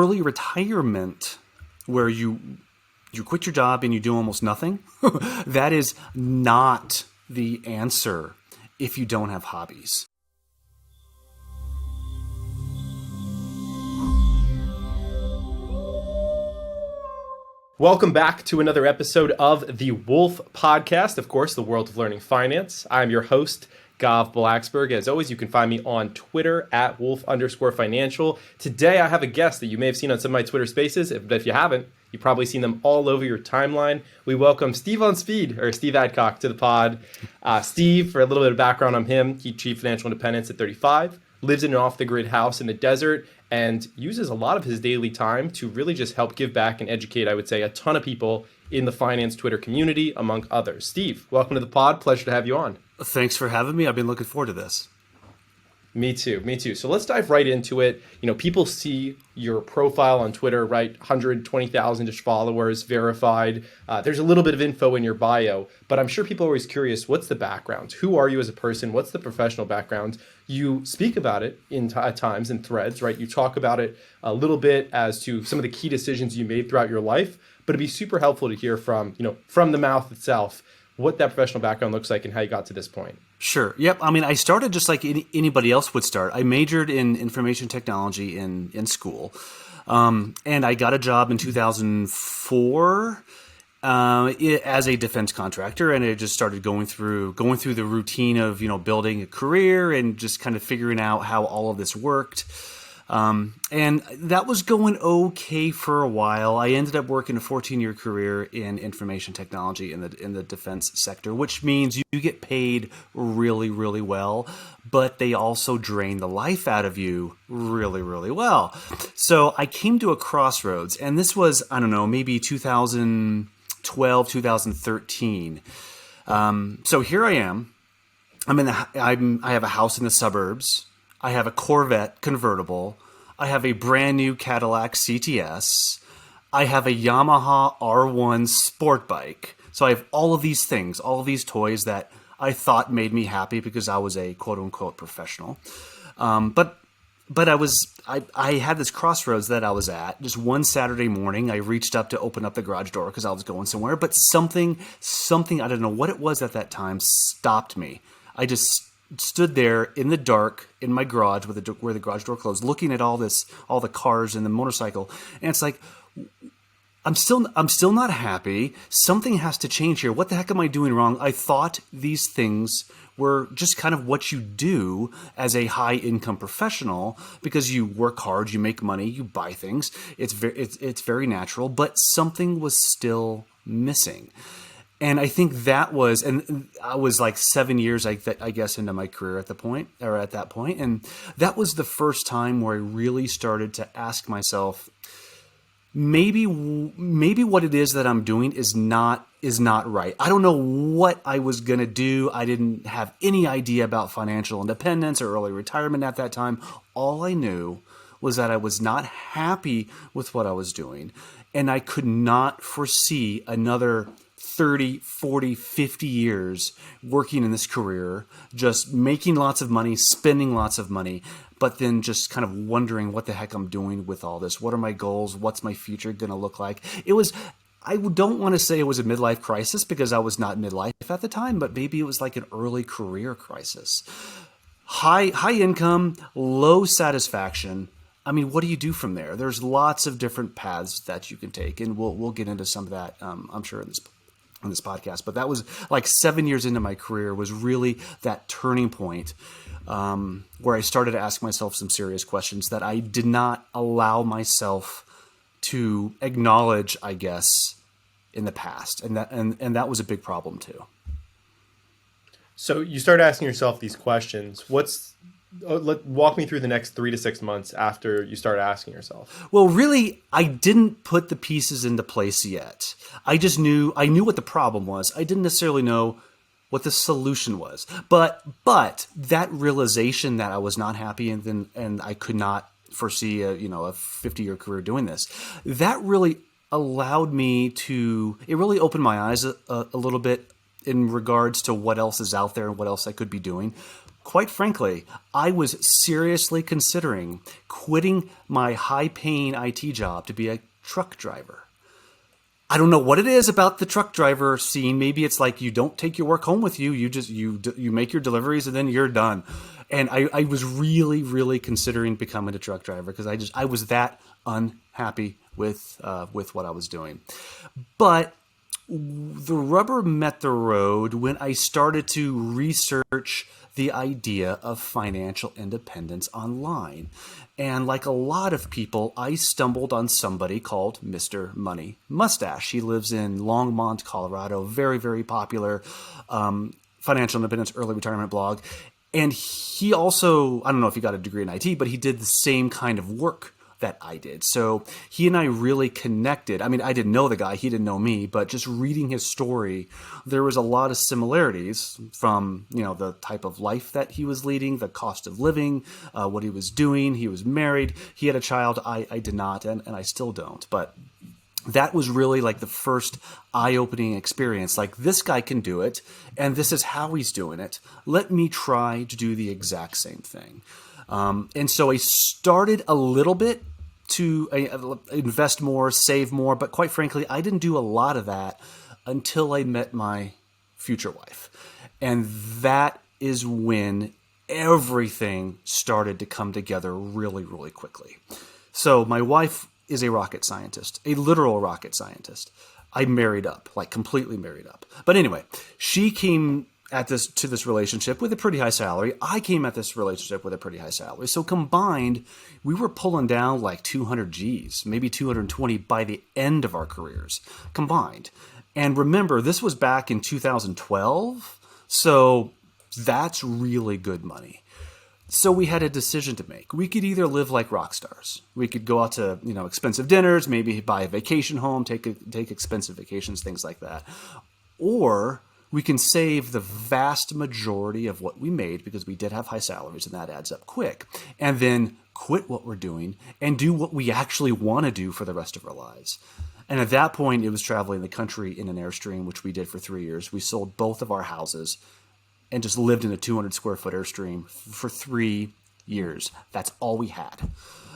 early retirement where you quit your job and you do almost nothing, that is not the answer if you don't have hobbies. Welcome back to another episode of the Wolf Podcast, of course, the world of learning finance. I'm your host, Gav Blacksberg. As always, you can find me on Twitter at wolf_financial. Today, I have a guest that you may have seen on some of my Twitter spaces, but if you haven't, you've probably seen them all over your timeline. We welcome Steve Steve Adcock to the pod. Steve, for a little bit of background on him, he achieved financial independence at 35, lives in an off-the-grid house in the desert, and uses a lot of his daily time to really just help give back and educate, I would say, a ton of people in the finance Twitter community, among others. Steve, welcome to the pod. Pleasure to have you on. Thanks for having me. I've been looking forward to this. Me too. So let's dive right into it. You know, people see your profile on Twitter, right? 120,000-ish followers, verified. There's a little bit of info in your bio, but I'm sure people are always curious, what's the background? Who are you as a person? What's the professional background? You speak about it at times in threads, right? You talk about it a little bit as to some of the key decisions you made throughout your life, but it'd be super helpful to hear from the mouth itself, what that professional background looks like and how you got to this point. Sure. Yep. I mean, I started just like anybody else would start. I majored in information technology in school, and I got a job in 2004 as a defense contractor, and I just started going through the routine of building a career and just kind of figuring out how all of this worked. And that was going okay for a while. I ended up working a 14-year career in information technology in the defense sector, which means you get paid really, really well, but they also drain the life out of you really, really well. So I came to a crossroads, and this was, I don't know, maybe 2012, 2013. So here I am. I have a house in the suburbs. I have a Corvette convertible. I have a brand new Cadillac CTS. I have a Yamaha R1 sport bike. So I have all of these things, all of these toys that I thought made me happy because I was a quote unquote professional. But I had this crossroads that I was at. Just one Saturday morning, I reached up to open up the garage door because I was going somewhere. But something, I don't know what it was at that time, stopped me. I just stood there in the dark in my garage where the garage door closed, looking at all the cars and the motorcycle, and it's like, I'm still not happy. Something has to change here. What the heck am I doing wrong? I thought these things were just kind of what you do as a high income professional because you work hard, you make money, you buy things. It's very natural, but something was still missing. And I think that was, and I was like 7 years, I guess, into my career at that point. And that was the first time where I really started to ask myself, maybe what it is that I'm doing is not right. I don't know what I was going to do. I didn't have any idea about financial independence or early retirement at that time. All I knew was that I was not happy with what I was doing. And I could not foresee another 30, 40, 50 years working in this career, just making lots of money, spending lots of money, but then just kind of wondering what the heck I'm doing with all this. What are my goals? What's my future going to look like? I don't want to say it was a midlife crisis because I was not midlife at the time, but maybe it was like an early career crisis. High income, low satisfaction. I mean, what do you do from there? There's lots of different paths that you can take, and we'll get into some of that, I'm sure, in this podcast. But that was like 7 years into my career was really that turning point where I started to ask myself some serious questions that I did not allow myself to acknowledge, I guess, in the past. And that was a big problem too. So you start asking yourself these questions. Walk me through the next 3 to 6 months after you start asking yourself. Well, really, I didn't put the pieces into place yet. I knew what the problem was. I didn't necessarily know what the solution was. But that realization that I was not happy and I could not foresee a 50-year career doing this, that really allowed me to, it really opened my eyes a little bit in regards to what else is out there and what else I could be doing. quite frankly, I was seriously considering quitting my high-paying IT job to be a truck driver. I don't know what it is about the truck driver scene. Maybe it's like you don't take your work home with you. You make your deliveries and then you're done. And I was really, really considering becoming a truck driver because I was that unhappy with what I was doing. But the rubber met the road when I started to research the idea of financial independence online. And like a lot of people, I stumbled on somebody called Mr. Money Mustache. He lives in Longmont, Colorado, very, very popular financial independence early retirement blog. And he also, I don't know if he got a degree in IT, but he did the same kind of work that I did. So he and I really connected. I mean, I didn't know the guy, he didn't know me, but just reading his story, there was a lot of similarities from, the type of life that he was leading, the cost of living, what he was doing. He was married. He had a child. I did not, and I still don't. But that was really like the first eye-opening experience. Like, this guy can do it, and this is how he's doing it. Let me try to do the exact same thing. And so I started a little bit to invest more, save more, but quite frankly, I didn't do a lot of that until I met my future wife. And that is when everything started to come together really, really quickly. So my wife is a rocket scientist, a literal rocket scientist. I married up, like completely married up. But anyway, she came to this relationship with a pretty high salary. I came at this relationship with a pretty high salary. So combined, we were pulling down like 200 G's, maybe 220 by the end of our careers combined. And remember, this was back in 2012. So that's really good money. So we had a decision to make. We could either live like rock stars. We could go out to, expensive dinners, maybe buy a vacation home, take expensive vacations, things like that. Or we can save the vast majority of what we made because we did have high salaries and that adds up quick. And then quit what we're doing and do what we actually want to do for the rest of our lives. And at that point, it was traveling the country in an Airstream, which we did for 3 years. We sold both of our houses and just lived in a 200 square foot Airstream for 3 years. That's all we had.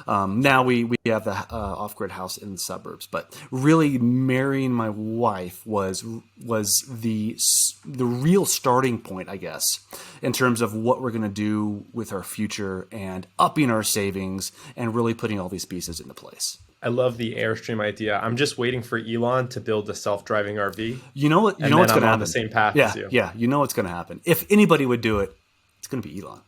Now we have the off-grid house in the suburbs, but really marrying my wife was the real starting point, I guess, in terms of what we're going to do with our future and upping our savings and really putting all these pieces into place. I love the Airstream idea. I'm just waiting for Elon to build a self-driving RV. You know what's going to happen. On the same path as you. Yeah, you know what's going to happen. If anybody would do it, it's going to be Elon.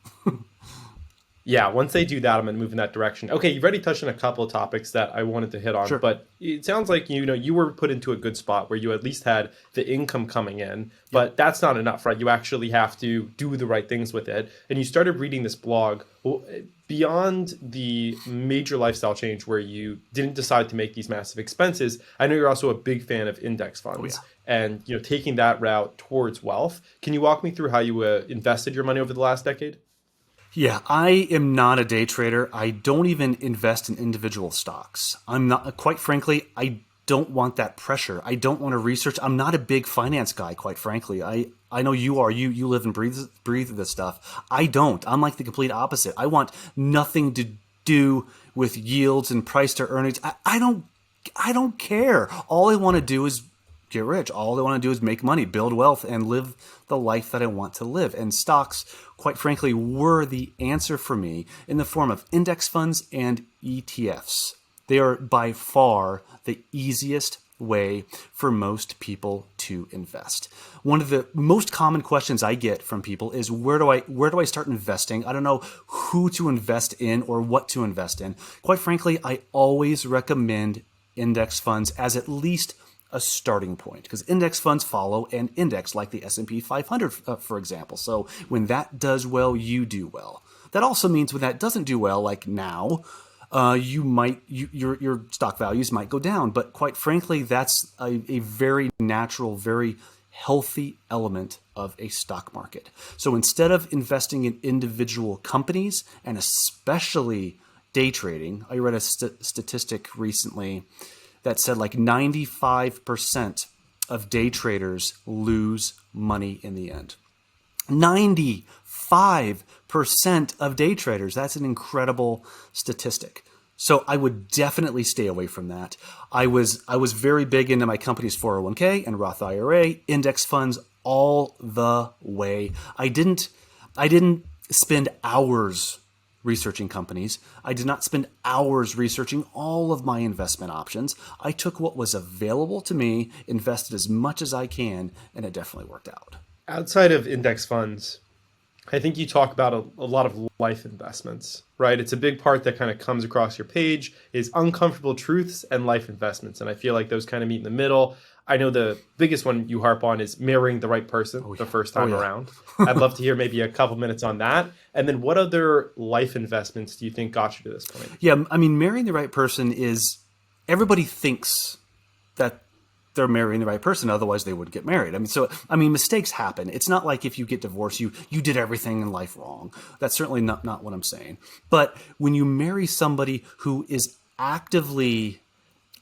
Yeah, once they do that, I'm going to move in that direction. Okay, you've already touched on a couple of topics that I wanted to hit on, Sure. But it sounds like you were put into a good spot where you at least had the income coming in, but that's not enough, right? You actually have to do the right things with it. And you started reading this blog. Well, beyond the major lifestyle change where you didn't decide to make these massive expenses, I know you're also a big fan of index funds and taking that route towards wealth. Can you walk me through how you invested your money over the last decade? Yeah, I am not a day trader. I don't even invest in individual stocks. I'm not, quite frankly, I don't want that pressure. I don't want to research. I'm not a big finance guy, quite frankly. I know you are. You live and breathe this stuff. I don't. I'm like the complete opposite. I want nothing to do with yields and price to earnings. I don't care. All I want to do is get rich. All I want to do is make money, build wealth, and live the life that I want to live. And stocks, quite frankly, were the answer for me in the form of index funds and ETFs. They are by far the easiest way for most people to invest. One of the most common questions I get from people is where do I start investing? I don't know who to invest in or what to invest in. Quite frankly, I always recommend index funds as at least a starting point because index funds follow an index like the S&P 500, for example. So when that does well, you do well. That also means when that doesn't do well, like now, your stock values might go down. But quite frankly, that's a very natural, very healthy element of a stock market. So instead of investing in individual companies and especially day trading, I read a statistic recently that said like 95% of day traders lose money in the end. 95% of day traders. That's an incredible statistic. So I would definitely stay away from that. I was very big into my company's 401k and Roth IRA, index funds all the way. I didn't spend hours researching companies. I did not spend hours researching all of my investment options. I took what was available to me, invested as much as I can, and it definitely worked out. Outside of index funds, I think you talk about a lot of life investments, right? It's a big part that kind of comes across your page is uncomfortable truths and life investments. And I feel like those kind of meet in the middle. I know the biggest one you harp on is marrying the right person the first time around. I'd love to hear maybe a couple minutes on that. And then what other life investments do you think got you to this point? Yeah, I mean, marrying the right person is, everybody thinks that they're marrying the right person, otherwise they would get married. I mean, mistakes happen. It's not like if you get divorced, you did everything in life wrong. That's certainly not what I'm saying. But when you marry somebody who is actively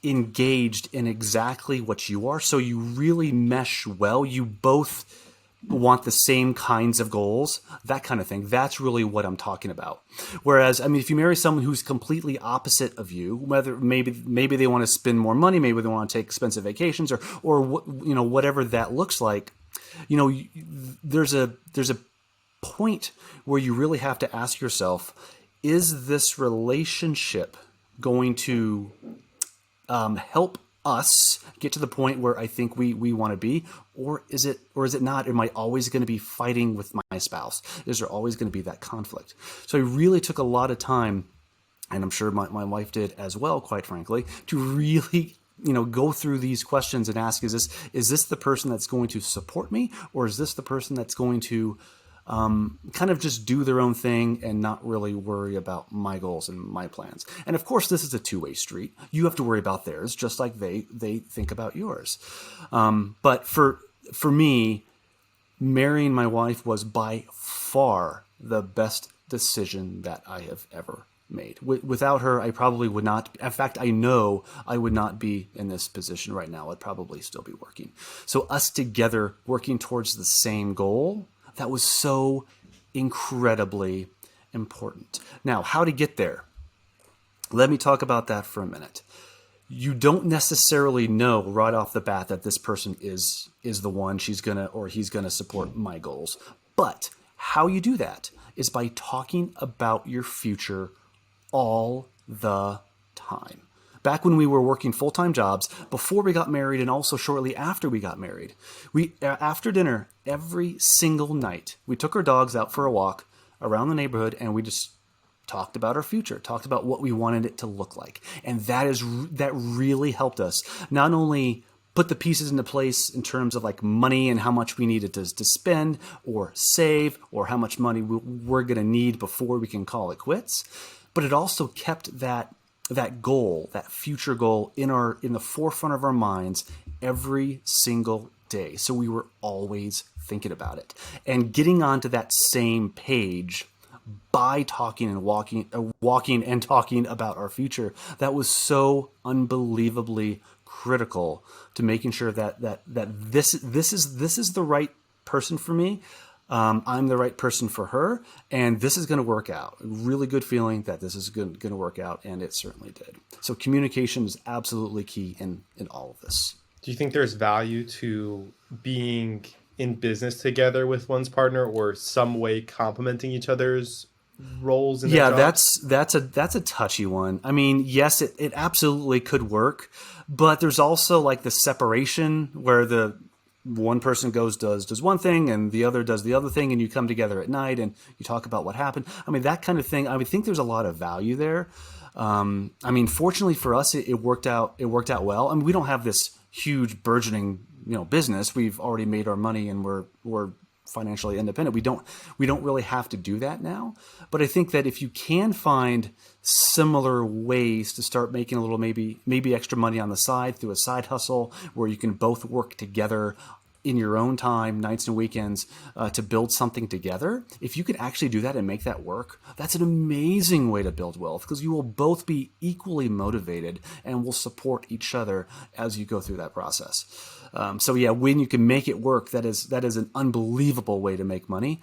engaged in exactly what you are, so you really mesh well, you both want the same kinds of goals, that kind of thing. That's really what I'm talking about. Whereas, I mean, if you marry someone who's completely opposite of you, whether maybe they want to spend more money, maybe they want to take expensive vacations, or whatever that looks like, there's a point where you really have to ask yourself, is this relationship going to help us get to the point where I think we want to be, or is it not? Am I always going to be fighting with my spouse? Is there always going to be that conflict? So I really took a lot of time, and I'm sure my wife did as well, quite frankly, to really go through these questions and ask, is this the person that's going to support me, or is this the person that's going to kind of just do their own thing and not really worry about my goals and my plans? And of course, this is a two-way street. You have to worry about theirs just like they think about yours. But for me, marrying my wife was by far the best decision that I have ever made. Without her, I probably would not. In fact, I know I would not be in this position right now. I'd probably still be working. So us together working towards the same goal, that was so incredibly important. Now, how to get there? Let me talk about that for a minute. You don't necessarily know right off the bat that this person is the one he's gonna support my goals. But how you do that is by talking about your future all the time. Back when we were working full-time jobs, before we got married and also shortly after we got married, we after dinner every single night, we took our dogs out for a walk around the neighborhood and we just talked about our future, talked about what we wanted it to look like. And that really helped us not only put the pieces into place in terms of like money and how much we needed to spend or save, or how much money we're going to need before we can call it quits, but it also kept that goal, that future goal in the forefront of our minds every single day. So we were always thinking about it and getting onto that same page by talking and walking and talking about our future. That was so unbelievably critical to making sure that this is the right person for me. I'm the right person for her, and this is going to work out. Really good feeling that this is going to work out, and it certainly did. So communication is absolutely key in all of this. Do you think there's value to being in business together with one's partner, or some way complementing each other's roles in their jobs? that's a touchy one. I mean, yes, it absolutely could work, but there's also like the separation where the one person does one thing and the other does the other thing, and you come together at night and you talk about what happened. I mean, that kind of thing. I would think there's a lot of value there. I mean, fortunately for us, it worked out. It worked out well. I mean, we don't have this huge burgeoning business. We've already made our money and we're financially independent. We don't really have to do that now. But I think that if you can find similar ways to start making a little maybe extra money on the side through a side hustle where you can both work together in your own time, nights and weekends, to build something together, if you could actually do that and make that work, that's an amazing way to build wealth, because you will both be equally motivated and will support each other as you go through that process. So yeah, when you can make it work, that is an unbelievable way to make money,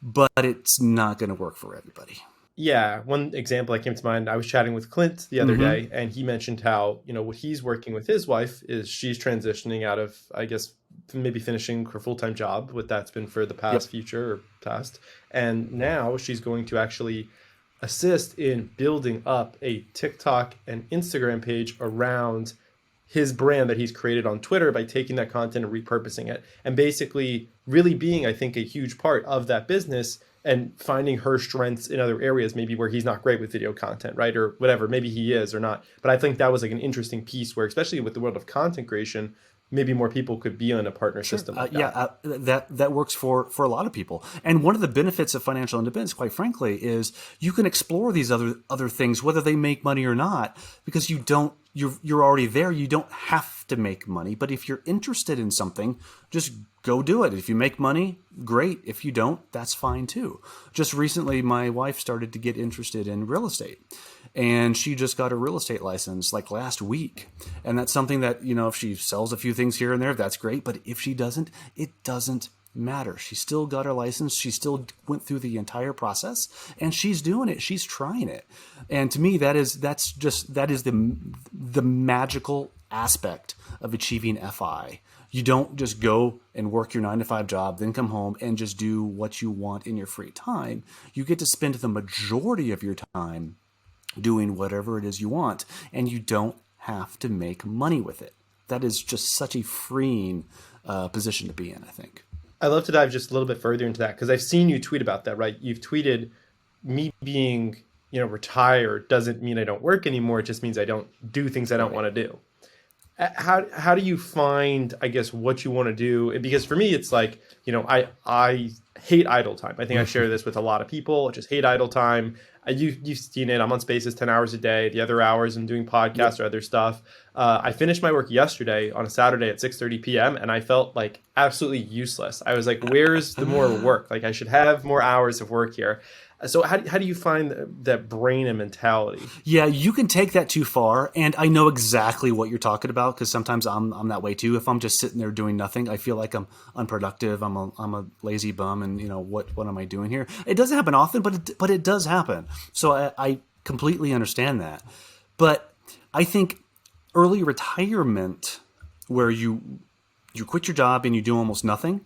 but it's not going to work for everybody. Yeah, one example that came to mind, I was chatting with Clint the other day, and he mentioned how, what he's working with his wife is she's transitioning out of, I guess, maybe finishing her full-time job, what that's been for the past future or past. And now she's going to actually assist in building up a TikTok and Instagram page around his brand that he's created on Twitter by taking that content and repurposing it, and basically really being, I think, a huge part of that business and finding her strengths in other areas, maybe where he's not great with video content, right? Or whatever, maybe he is or not. But I think that was like an interesting piece where, especially with the world of content creation, maybe more people could be on a partner system like that. That works for a lot of people. And one of the benefits of financial independence, quite frankly, is you can explore these other things, whether they make money or not, because you're already there. You don't have to make money. But if you're interested in something, just go do it. If you make money, great. If you don't, that's fine too. Just recently, my wife started to get interested in real estate, and she just got a real estate license like last week. And that's something that, if she sells a few things here and there, that's great. But if she doesn't, it doesn't matter. She still got her license. She still went through the entire process, and she's doing it. She's trying it. And to me, that is the magical aspect of achieving FI. You don't just go and work your 9-to-5 job, then come home and just do what you want in your free time. You get to spend the majority of your time doing whatever it is you want, and you don't have to make money with it. That is just such a freeing position to be in, I think. I'd love to dive just a little bit further into that, because I've seen you tweet about that, right? You've tweeted, me being, retired doesn't mean I don't work anymore. It just means I don't do things I don't want to do. How do you find, I guess, what you want to do? Because for me, it's like, I hate idle time. I think I share this with a lot of people. I just hate idle time. You've seen it. I'm on Spaces 10 hours a day. The other hours I'm doing podcasts or other stuff. I finished my work yesterday on a Saturday at 6:30 p.m. and I felt like absolutely useless. I was like, where's the more work? Like, I should have more hours of work here. So how do you find that brain and mentality? Yeah, you can take that too far, and I know exactly what you're talking about, because sometimes I'm that way too. If I'm just sitting there doing nothing, I feel like I'm unproductive. I'm a lazy bum, and what am I doing here? It doesn't happen often, but it does happen. So I completely understand that. But I think early retirement, where you quit your job and you do almost nothing,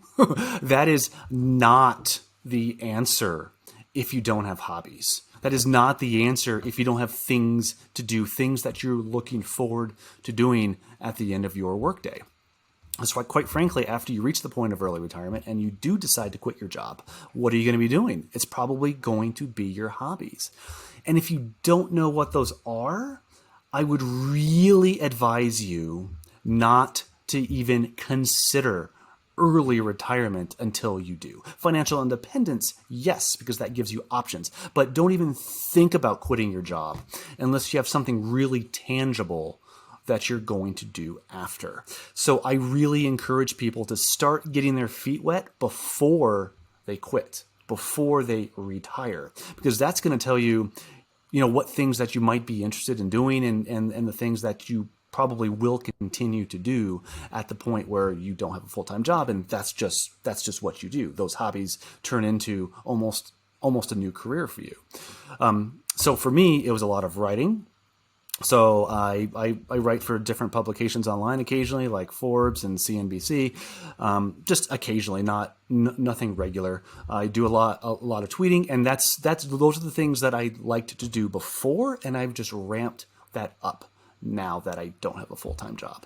that is not the answer. If you don't have hobbies, that is not the answer. If you don't have things to do, things that you're looking forward to doing at the end of your workday. That's why, quite frankly, after you reach the point of early retirement and you do decide to quit your job, what are you going to be doing? It's probably going to be your hobbies. And if you don't know what those are, I would really advise you not to even consider early retirement until you do. Financial independence, yes, because that gives you options. But don't even think about quitting your job unless you have something really tangible that you're going to do after. So I really encourage people to start getting their feet wet before they quit, before they retire, because that's going to tell you, what things that you might be interested in doing and the things that you probably will continue to do at the point where you don't have a full-time job, and that's just what you do. Those hobbies turn into almost a new career for you. So for me, it was a lot of writing. So I write for different publications online occasionally, like Forbes and CNBC, just occasionally, nothing regular. I do a lot of tweeting, and those are the things that I liked to do before, and I've just ramped that up now that I don't have a full-time job.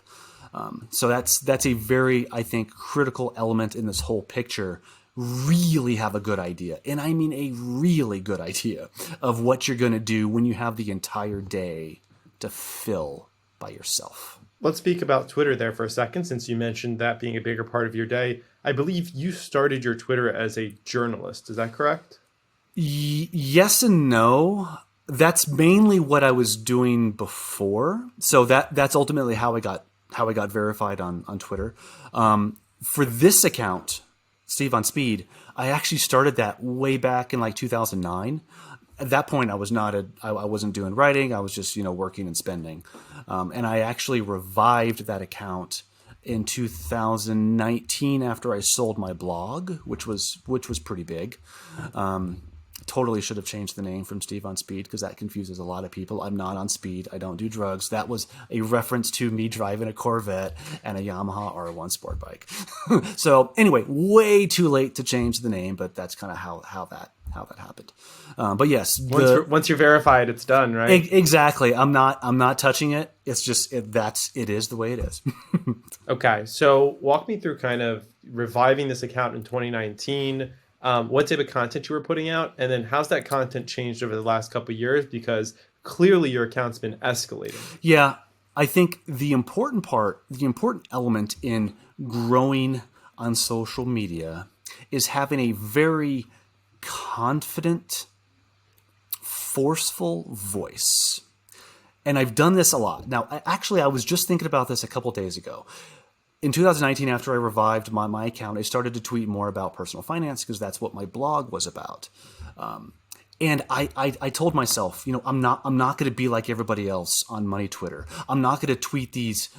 So that's a very, I think, critical element in this whole picture. Really have a good idea, and I mean a really good idea of what you're going to do when you have the entire day to fill by yourself. Let's speak about Twitter there for a second, since you mentioned that being a bigger part of your day. I believe you started your Twitter as a journalist. Is that correct? Yes and no. That's mainly what I was doing before. So that's ultimately how I got verified on Twitter. For this account, Steve on Speed, I actually started that way back in like 2009. At that point, I wasn't doing writing. I was just, working and spending. And I actually revived that account in 2019 after I sold my blog, which was pretty big. Totally should have changed the name from Steve on Speed because that confuses a lot of people. I'm not on speed. I don't do drugs. That was a reference to me driving a Corvette and a Yamaha R1 sport bike. So anyway, way too late to change the name, but that's kind of how that happened. But yes, once you're verified, it's done, right? Exactly. I'm not touching it. It's just it is the way it is. Okay, so walk me through kind of reviving this account in 2019. What type of content you were putting out, and then how's that content changed over the last couple of years? Because clearly your account's been escalating. Yeah, I think the important element in growing on social media is having a very confident, forceful voice. And I've done this a lot. Now, I was just thinking about this a couple days ago. In 2019, after I revived my account, I started to tweet more about personal finance because that's what my blog was about. And I told myself, I'm not going to be like everybody else on Money Twitter. I'm not going to tweet these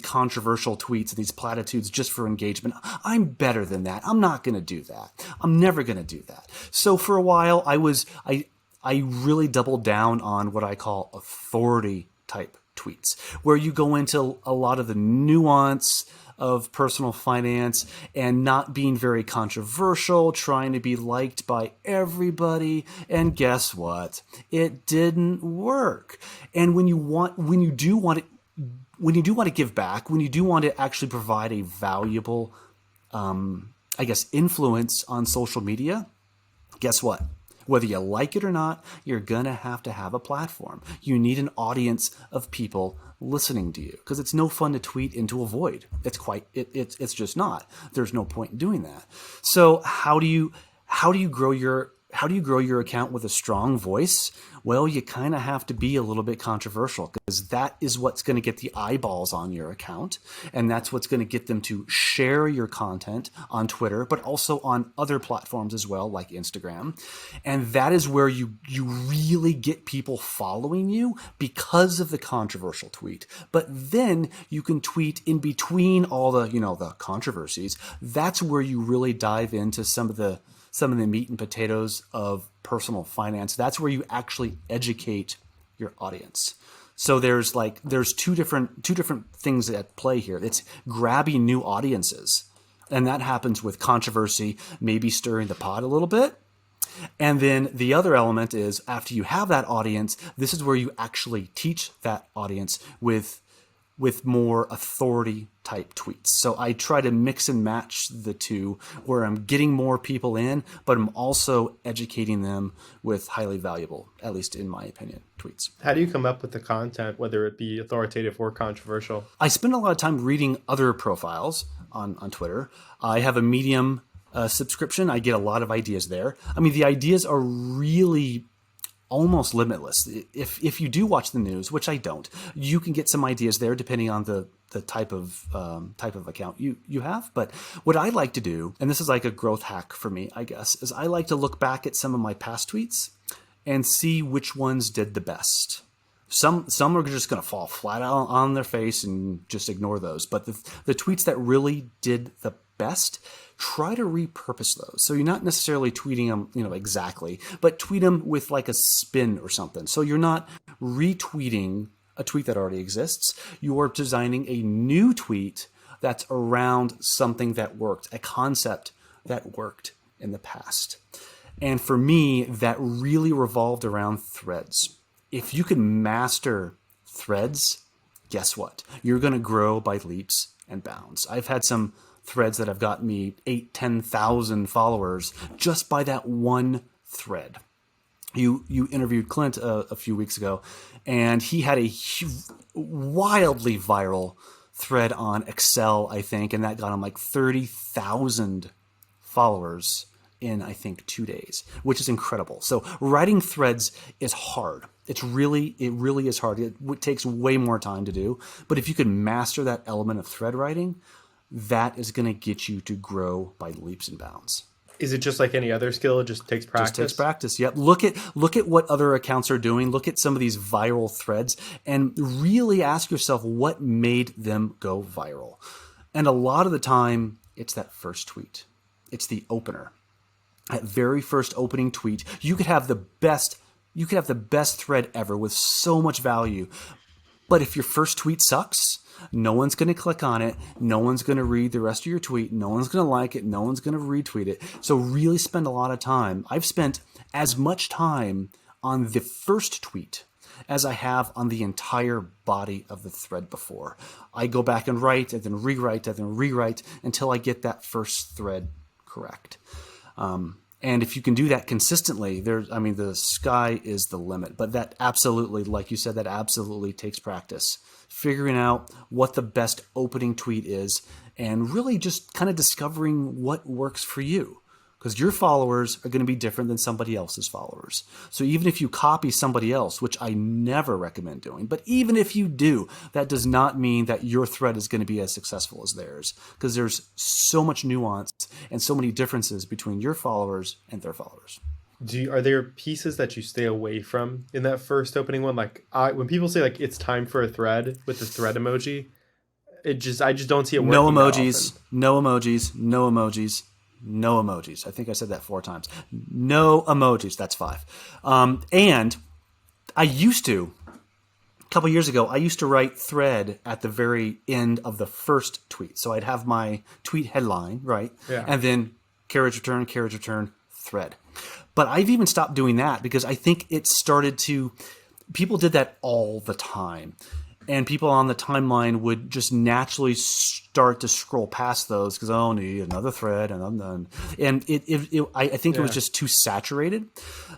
controversial tweets and these platitudes just for engagement. I'm better than that. I'm not going to do that. I'm never going to do that. So for a while, I really doubled down on what I call authority type tweets, where you go into a lot of the nuance of personal finance and not being very controversial, trying to be liked by everybody. And guess what? It didn't work. And when you do want to give back, when you do want to actually provide a valuable, influence on social media, guess what? Whether you like it or not, you're going to have a platform. You need an audience of people listening to you because it's no fun to tweet into a void. It's just not. There's no point in doing that. So how do you grow your account with a strong voice? Well, you kind of have to be a little bit controversial because that is what's going to get the eyeballs on your account. And that's what's going to get them to share your content on Twitter, but also on other platforms as well, like Instagram. And that is where you really get people following you because of the controversial tweet. But then you can tweet in between all the controversies. That's where you really dive into some of the meat and potatoes of personal finance. That's where you actually educate your audience. So there's two different things at play here. It's grabbing new audiences, and that happens with controversy, maybe stirring the pot a little bit. And then the other element is after you have that audience, this is where you actually teach that audience with more authority type tweets. So I try to mix and match the two where I'm getting more people in, but I'm also educating them with highly valuable, at least in my opinion, tweets. How do you come up with the content, whether it be authoritative or controversial? I spend a lot of time reading other profiles on Twitter. I have a Medium subscription. I get a lot of ideas there. I mean, the ideas are really almost limitless. If you do watch the news, which I don't, you can get some ideas there depending on the type of account you have. But what I like to do, and this is like a growth hack for me, I guess, is I like to look back at some of my past tweets and see which ones did the best. Some are just going to fall flat out on their face and just ignore those. But the tweets that really did the best, try to repurpose those. So you're not necessarily tweeting them, exactly, but tweet them with like a spin or something. So you're not retweeting a tweet that already exists. You are designing a new tweet that's around something that worked, a concept that worked in the past. And for me, that really revolved around threads. If you can master threads, guess what? You're going to grow by leaps and bounds. I've had some threads that have gotten me 10,000 followers just by that one thread. You interviewed Clint a few weeks ago, and he had a wildly viral thread on Excel, I think, and that got him like 30,000 followers in, I think, 2 days, which is incredible. So writing threads is hard. It really is hard. It takes way more time to do. But if you can master that element of thread writing, that is going to get you to grow by leaps and bounds. Is it just like any other skill? It just takes practice? Just takes practice. Yep. Look at what other accounts are doing. Look at some of these viral threads and really ask yourself what made them go viral. And a lot of the time, it's that first tweet. It's the opener. That very first opening tweet. You could have the best thread ever with so much value. But if your first tweet sucks, no one's going to click on it. No one's going to read the rest of your tweet. No one's going to like it. No one's going to retweet it. So really spend a lot of time. I've spent as much time on the first tweet as I have on the entire body of the thread before. I go back and write and then rewrite and then rewrite until I get that first thread correct. And if you can do that consistently, the sky is the limit. But that absolutely, like you said, that absolutely takes practice. Figuring out what the best opening tweet is and really just kind of discovering what works for you. Because your followers are going to be different than somebody else's followers. So even if you copy somebody else, which I never recommend doing, but even if you do, that does not mean that your thread is going to be as successful as theirs. Because there's so much nuance and so many differences between your followers and their followers. Are there pieces that you stay away from in that first opening one? Like when people say like it's time for a thread with the thread emoji, I just don't see it working. No emojis, no emojis, no emojis. No emojis. I think I said that 4 times. No emojis. That's 5. And I used to, a couple years ago, I used to write thread at the very end of the first tweet. So I'd have my tweet headline, right? Yeah. And then carriage return, thread. But I've even stopped doing that because I think it started to, people did that all the time. And people on the timeline would just naturally start to scroll past those because, oh, need another thread and I'm done. And I think it was just too saturated.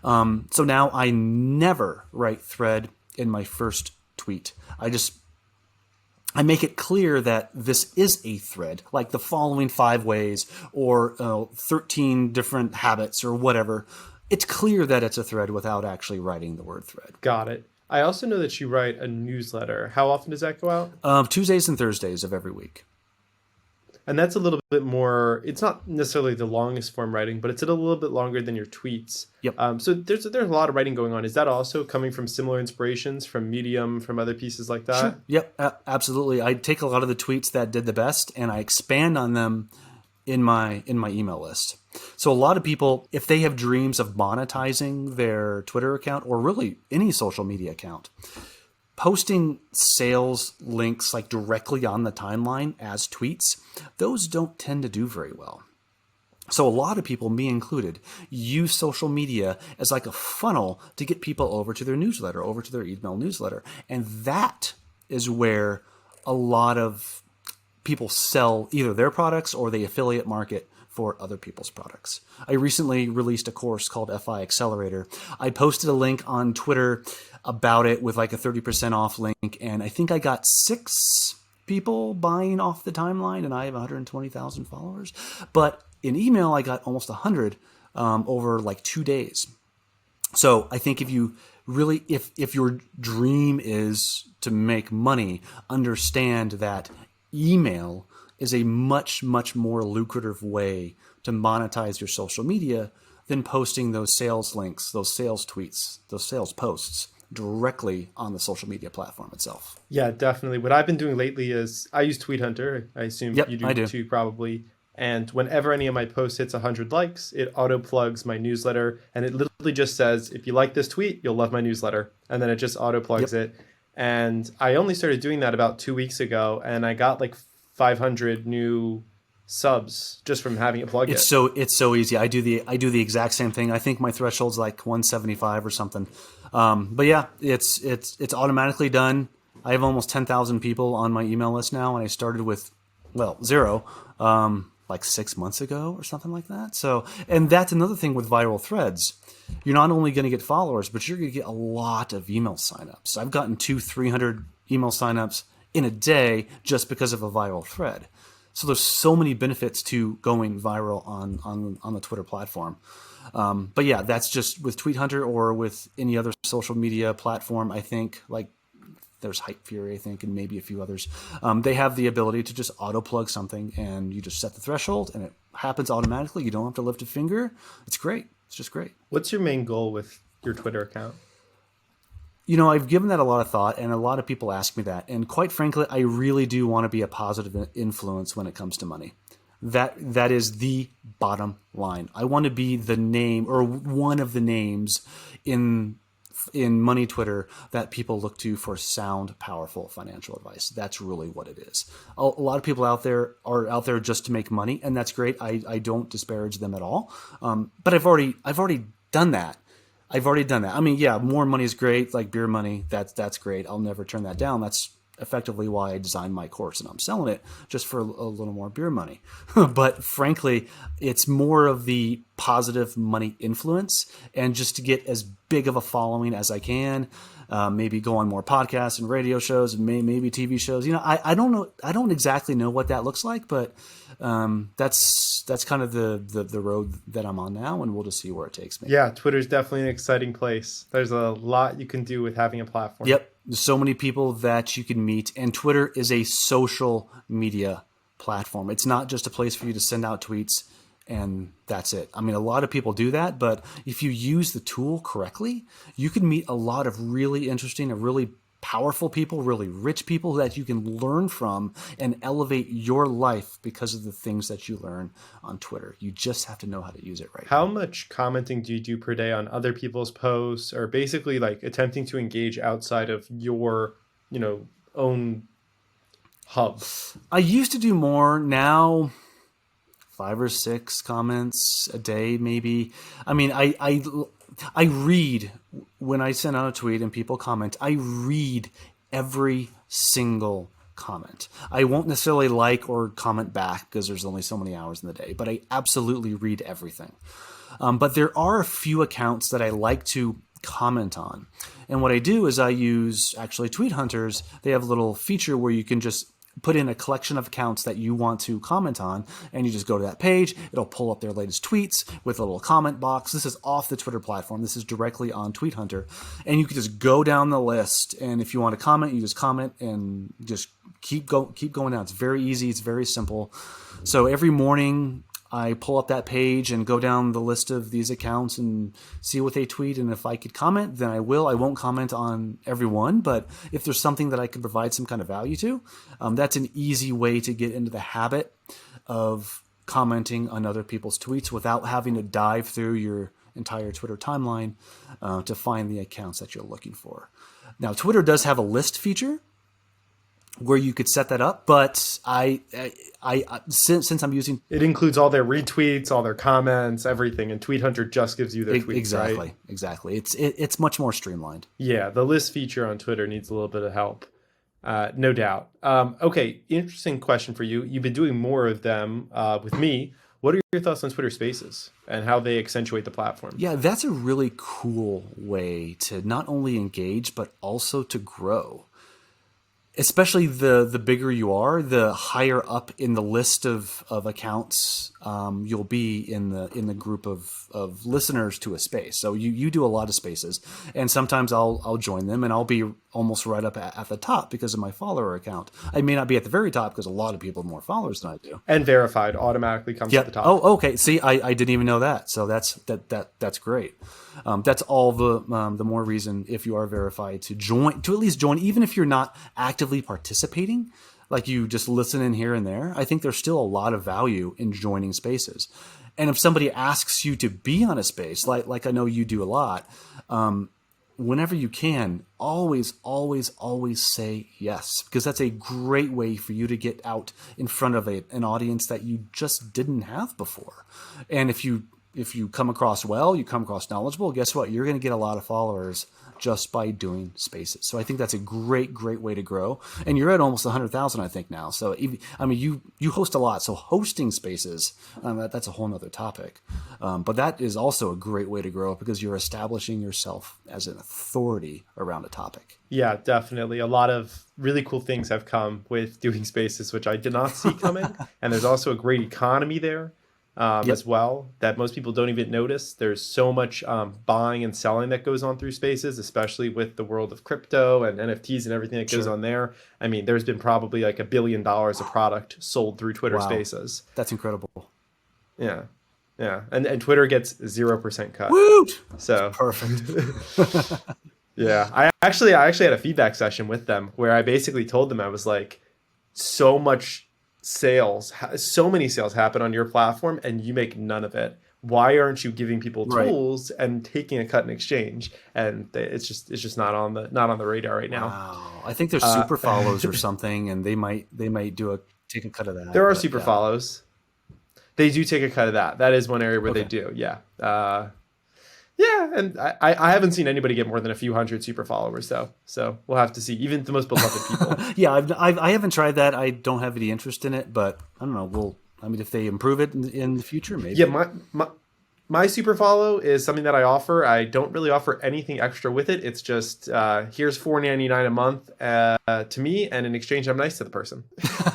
So now I never write thread in my first tweet. I make it clear that this is a thread, like the following 5 ways or 13 different habits or whatever. It's clear that it's a thread without actually writing the word thread. Got it. I also know that you write a newsletter. How often does that go out? Tuesdays and Thursdays of every week. And that's a little bit more, it's not necessarily the longest form writing, but it's a little bit longer than your tweets. Yep. So there's a lot of writing going on. Is that also coming from similar inspirations from Medium, from other pieces like that? Sure. Yep, absolutely. I take a lot of the tweets that did the best and I expand on them in my email list. So a lot of people, if they have dreams of monetizing their Twitter account or really any social media account, posting sales links like directly on the timeline as tweets, those don't tend to do very well. So a lot of people, me included, use social media as like a funnel to get people over to their newsletter, over to their email newsletter. And that is where a lot of people sell either their products or they affiliate market for other people's products. I recently released a course called FI Accelerator. I posted a link on Twitter about it with like a 30% off link, and I think I got 6 people buying off the timeline, and I have 120,000 followers. But in email, I got almost 100 over like 2 days. So I think if you really, if your dream is to make money, understand that email is a much, much more lucrative way to monetize your social media than posting those sales links, those sales tweets, those sales posts directly on the social media platform itself. Yeah, definitely. What I've been doing lately is I use Tweet Hunter. I assume you do too, probably. And whenever any of my posts hits 100 likes, it auto plugs my newsletter. And it literally just says, if you like this tweet, you'll love my newsletter. And then it just auto plugs it. And I only started doing that about 2 weeks ago. And I got like 500 new subs just from having it plugged in. It's so easy. I do the exact same thing. I think my threshold's like 175 or something. But yeah, it's automatically done. I have almost 10,000 people on my email list now, and I started with 0 like 6 months ago or something like that. So, and that's another thing with viral threads. You're not only going to get followers, but you're going to get a lot of email signups. I've gotten 200-300 email signups in a day just because of a viral thread. So there's so many benefits to going viral on the Twitter platform. But yeah, that's just with Tweet Hunter or with any other social media platform. I think like there's Hype Fury, I think, and maybe a few others. They have the ability to just auto plug something, and you just set the threshold, and it happens automatically. You don't have to lift a finger. It's great. It's just great. What's your main goal with your Twitter account? I've given that a lot of thought, and a lot of people ask me that. And quite frankly, I really do want to be a positive influence when it comes to money. That is the bottom line. I want to be the name or one of the names in money Twitter that people look to for sound, powerful financial advice. That's really what it is. A lot of people out there are out there just to make money, and that's great. I don't disparage them at all. But I've already done that. I mean, yeah, more money is great, like beer money. That's great. I'll never turn that down. That's effectively why I designed my course, and I'm selling it just for a little more beer money. But frankly, it's more of the positive money influence, and just to get as big of a following as I can. Maybe go on more podcasts and radio shows and maybe TV shows. I don't know. I don't exactly know what that looks like, but that's kind of the road that I'm on now, and we'll just see where it takes me. Yeah, Twitter's definitely an exciting place. There's a lot you can do with having a platform. Yep. There's so many people that you can meet, and Twitter is a social media platform. It's not just a place for you to send out tweets and that's it. I mean, a lot of people do that, but if you use the tool correctly, you can meet a lot of really interesting and really powerful people, really rich people that you can learn from and elevate your life because of the things that you learn on Twitter. You just have to know how to use it right. How much commenting do you do per day on other people's posts, or basically like attempting to engage outside of your, own hub? I used to do more. Now 5 or 6 comments a day, maybe. I mean, I read when I send out a tweet and people comment. I read every single comment. I won't necessarily like or comment back because there's only so many hours in the day, but I absolutely read everything. But there are a few accounts that I like to comment on. And what I do is I use actually Tweet Hunters. They have a little feature where you can just put in a collection of accounts that you want to comment on, and you just go to that page. It'll pull up their latest tweets with a little comment box. This is off the Twitter platform. This is directly on Tweet Hunter. And you can just go down the list, and if you want to comment, you just comment and just keep going down. It's very easy. It's very simple. So every morning I pull up that page and go down the list of these accounts and see what they tweet. And if I could comment, then I will. I won't comment on everyone, but if there's something that I can provide some kind of value to, that's an easy way to get into the habit of commenting on other people's tweets without having to dive through your entire Twitter timeline to find the accounts that you're looking for. Now, Twitter does have a list feature where you could set that up, but I since I'm using, it includes all their retweets, all their comments, everything, and Tweet Hunter just gives you their tweets. Exactly. It's much more streamlined. Yeah, the list feature on Twitter needs a little bit of help, no doubt. Okay, interesting question for you. You've been doing more of them with me. What are your thoughts on Twitter Spaces and how they accentuate the platform? Yeah, that's a really cool way to not only engage but also to grow. Especially the bigger you are, the higher up in the list of accounts you'll be in the group of listeners to a space. So you do a lot of spaces, and sometimes I'll join them, and I'll be almost right up at the top because of my follower account. I may not be at the very top because a lot of people have more followers than I do. And verified automatically comes at the top. Oh, okay. See, I didn't even know that. So that's great. That's all the more reason, if you are verified, to at least join, even if you're not actively participating, like you just listen in here and there. I think there's still a lot of value in joining spaces. And if somebody asks you to be on a space, like I know you do a lot, whenever you can, always say yes, because that's a great way for you to get out in front of an audience that you just didn't have before. And if you come across well, you come across knowledgeable, guess what? You're going to get a lot of followers just by doing spaces. So I think that's a great way to grow. And you're at almost 100,000, I think, now. So, you host a lot. So hosting spaces, that's a whole nother topic. But that is also a great way to grow because you're establishing yourself as an authority around a topic. Yeah, definitely. A lot of really cool things have come with doing spaces, which I did not see coming. And there's also a great economy there. Yep. as well that most people don't even notice. There's so much buying and selling that goes on through Spaces, especially with the world of crypto and NFTs and everything that goes Sure. on there. I mean, there's been probably like $1 billion of product sold through Twitter Wow. Spaces. That's incredible. Yeah. Yeah. And Twitter gets 0% cut. Woot! So Perfect. yeah, I actually had a feedback session with them where I basically told them, I was like, so much so many sales happen on your platform and you make none of it. Why aren't you giving people Right. tools and taking a cut in exchange? And it's just not on the radar right now. Wow. I think there's super follows or something, and they might take a cut of that. There are But super yeah. follows. They do take a cut of that. That is one area where they Okay. do. Yeah. Yeah, and I haven't seen anybody get more than a few hundred super followers though. So we'll have to see. Even the most beloved people. Yeah, I haven't tried that. I don't have any interest in it, but I don't know. I mean, if they improve it in the future, Yeah, maybe. my super follow is something that I offer. I don't really offer anything extra with it. It's just here's $4.99 a month to me, and in exchange, I'm nice to the person.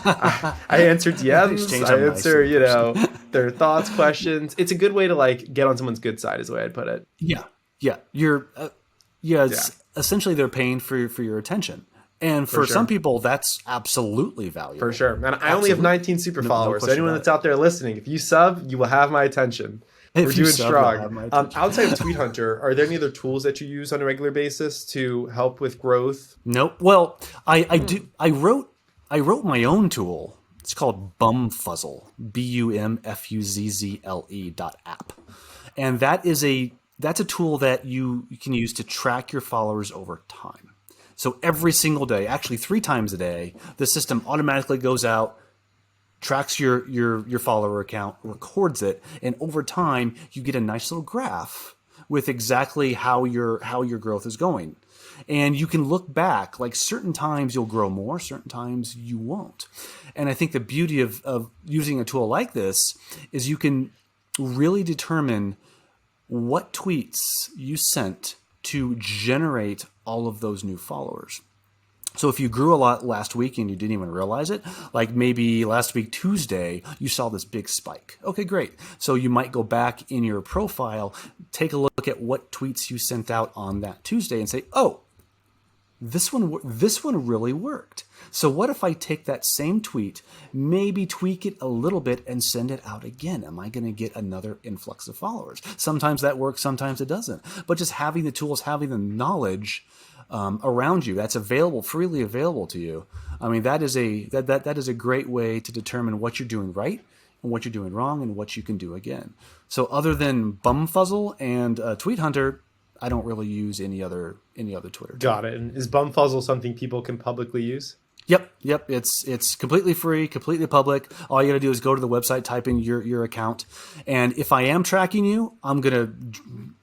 I answer In DMs. exchange, I I'm nice to answer, the person. their thoughts, questions. It's a good way to like get on someone's good side, is the way I'd put it. Yeah, yeah. Yeah. Yeah, Essentially they're paying for your attention, and for for some sure. people, that's absolutely For valuable. sure. And I only have Absolutely, 19 super no followers. So question anyone about that's it. out there listening, if you sub, you will have my attention. We're If you doing sub, you'll strong. have my attention. Outside of Tweet Hunter, are there any other tools that you use on a regular basis to help with growth? Nope. Well, I do. I wrote my own tool. It's called Bumfuzzle. BUMFUZZLE.app, and that's a tool that you can use to track your followers over time. So every single day, actually 3 times a day, the system automatically goes out, tracks your follower account, records it, and over time you get a nice little graph with exactly how your growth is going. And you can look back, like certain times you'll grow more, certain times you won't. And I think the beauty of using a tool like this is you can really determine what tweets you sent to generate all of those new followers. So if you grew a lot last week and you didn't even realize it, like maybe last week Tuesday, you saw this big spike. Okay, great. So you might go back in your profile, take a look at what tweets you sent out on that Tuesday and say, "Oh, this one really worked. So what if I take that same tweet, maybe tweak it a little bit and send it out again? Am I going to get another influx of followers?" Sometimes that works, sometimes it doesn't. But just having the tools, having the knowledge around you that's freely available to you. I mean, that is a great way to determine what you're doing right and what you're doing wrong and what you can do again. So other than Bumfuzzle and Tweet Hunter, I don't really use any other Twitter tool. Got it. And is Bumfuzzle something people can publicly use? Yep. It's completely free, completely public. All you got to do is go to the website, type in your account, and if I am tracking you, I'm gonna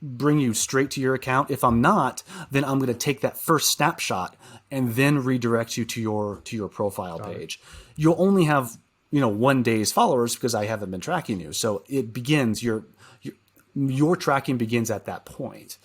bring you straight to your account. If I'm not, then I'm gonna take that first snapshot and then redirect you to your profile page. You'll only have 1 day's followers because I haven't been tracking you. So it begins your tracking begins at that point.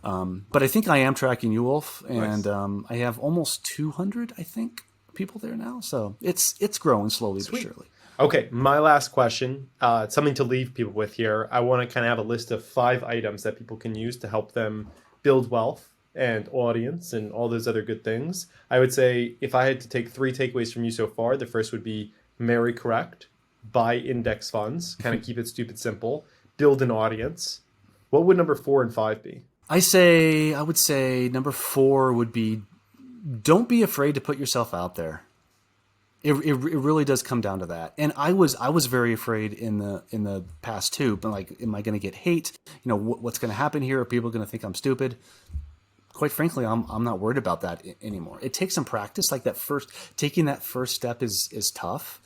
But I think I am tracking you, Wolf, and Nice. I have almost 200, I think, people there now. So it's growing slowly but surely. Okay, my last question, something to leave people with here. I want to kind of have a list of 5 items that people can use to help them build wealth and audience and all those other good things. I would say if I had to take 3 takeaways from you so far, the first would be marry correct, buy index funds, kind of keep it stupid simple, build an audience. What would number 4 and 5 be? I would say number 4 would be, don't be afraid to put yourself out there. It really does come down to that. And I was very afraid in the past too. But like, am I going to get hate? What's going to happen here? Are people going to think I'm stupid? Quite frankly, I'm not worried about that anymore. It takes some practice. Like taking that first step is tough.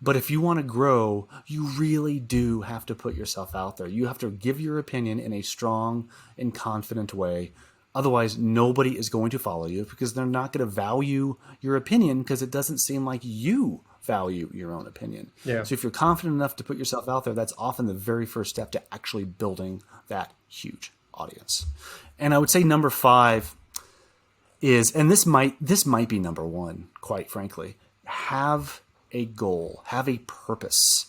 But if you want to grow, you really do have to put yourself out there. You have to give your opinion in a strong and confident way. Otherwise, nobody is going to follow you because they're not going to value your opinion because it doesn't seem like you value your own opinion. Yeah. So if you're confident enough to put yourself out there, that's often the very first step to actually building that huge audience. And I would say number 5 is, and this might be number 1, quite frankly, have a goal, have a purpose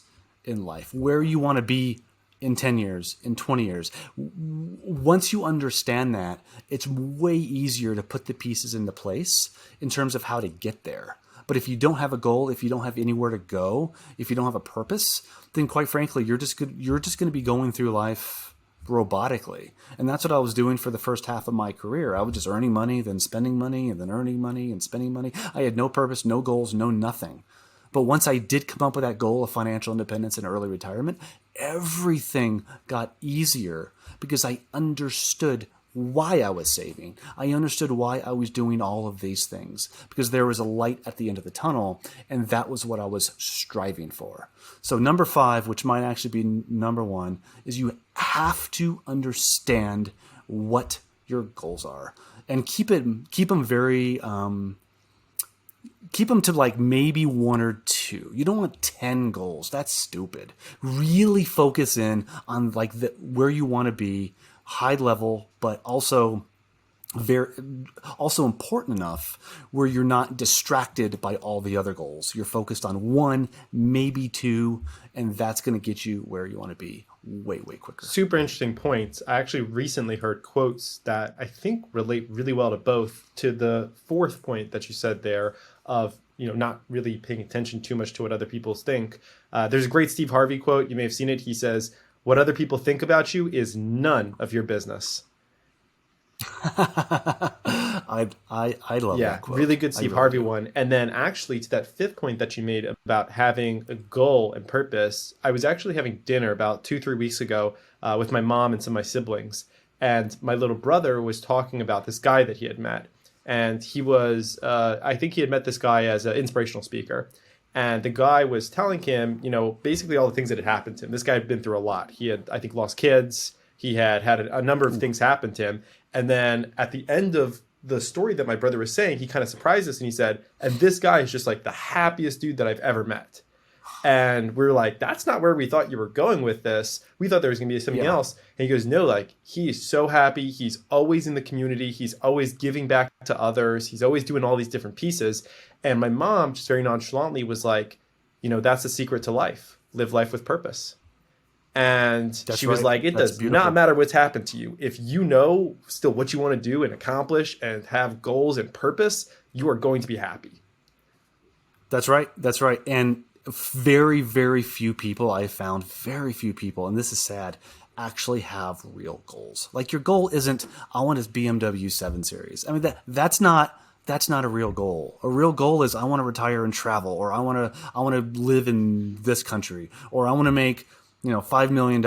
in life, where you want to be in 10 years, in 20 years. Once you understand that, it's way easier to put the pieces into place in terms of how to get there. But if you don't have a goal, if you don't have anywhere to go, if you don't have a purpose, then quite frankly, you're just going to be going through life robotically. And that's what I was doing for the first half of my career. I was just earning money, then spending money, and then earning money and spending money. I had no purpose, no goals, no nothing. But once I did come up with that goal of financial independence and early retirement, everything got easier because I understood why I was saving. I understood why I was doing all of these things because there was a light at the end of the tunnel, and that was what I was striving for. So number 5, which might actually be number 1, is you have to understand what your goals are and keep them very keep them to like maybe 1 or 2. You don't want 10 goals. That's stupid. Really focus in on like where you want to be, high level, but also important enough where you're not distracted by all the other goals. You're focused on 1, maybe 2, and that's going to get you where you want to be way, way quicker. Super interesting points. I actually recently heard quotes that I think relate really well to both. To the 4th point that you said there of, not really paying attention too much to what other people think. There's a great Steve Harvey quote. You may have seen it. He says, "What other people think about you is none of your business." I love that quote. Really good Steve Harvey one. And then actually to that 5th point that you made about having a goal and purpose, I was actually having dinner about 2-3 weeks ago with my mom and some of my siblings. And my little brother was talking about this guy that he had met. And he was, I think he had met this guy as an inspirational speaker. And the guy was telling him, basically all the things that had happened to him. This guy had been through a lot. He had, I think, lost kids. He had had a number of things happen to him. And then at the end of the story that my brother was saying, he kind of surprised us and he said, "And this guy is just like the happiest dude that I've ever met." And we were like, "That's not where we thought you were going with this. We thought there was going to be something else." And he goes, "No, like he is so happy. He's always in the community. He's always giving back to others. He's always doing all these different pieces." And my mom just very nonchalantly was like, "That's the secret to life. Live life with purpose." And she was like, "It does not matter what's happened to you. If you know still what you want to do and accomplish and have goals and purpose, you are going to be happy." That's right. That's right. And very, very few people, I found very few people, and this is sad, actually have real goals. Like your goal isn't, I want this BMW 7 Series. I mean, that's not a real goal. A real goal is I want to retire and travel, or I want to live in this country, or I want to make $5 million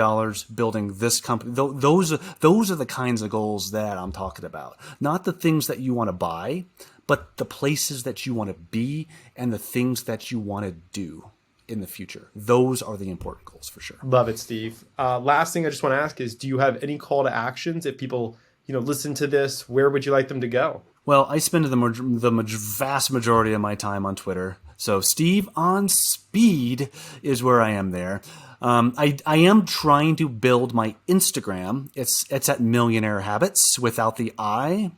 building this company. Those are the kinds of goals that I'm talking about. Not the things that you want to buy, but the places that you want to be and the things that you want to do in the future. Those are the important goals for sure. Love it, Steve. Last thing I just want to ask is, do you have any call to actions? If people, listen to this, where would you like them to go? Well, I spend the vast majority of my time on Twitter. So Steve on Speed is where I am there. I am trying to build my Instagram. It's at Millionaire Habits without the I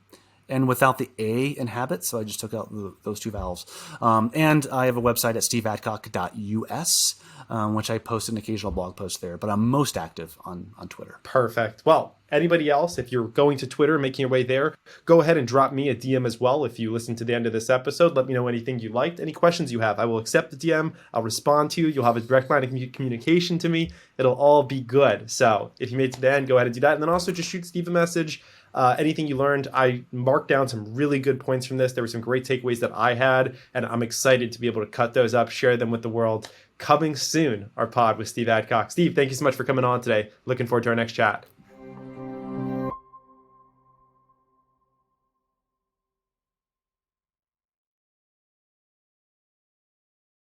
and without the A in habits. So I just took out those 2 vowels. And I have a website at steveadcock.us, which I post an occasional blog post there. But I'm most active on Twitter. Perfect. Well, anybody else, if you're going to Twitter, making your way there, go ahead and drop me a DM as well. If you listen to the end of this episode, let me know anything you liked, any questions you have. I will accept the DM. I'll respond to you. You'll have a direct line of communication to me. It'll all be good. So if you made it to the end, go ahead and do that. And then also just shoot Steve a message. Anything you learned, I marked down some really good points from this. There were some great takeaways that I had, and I'm excited to be able to cut those up, share them with the world. Coming soon, our pod with Steve Adcock. Steve, thank you so much for coming on today. Looking forward to our next chat.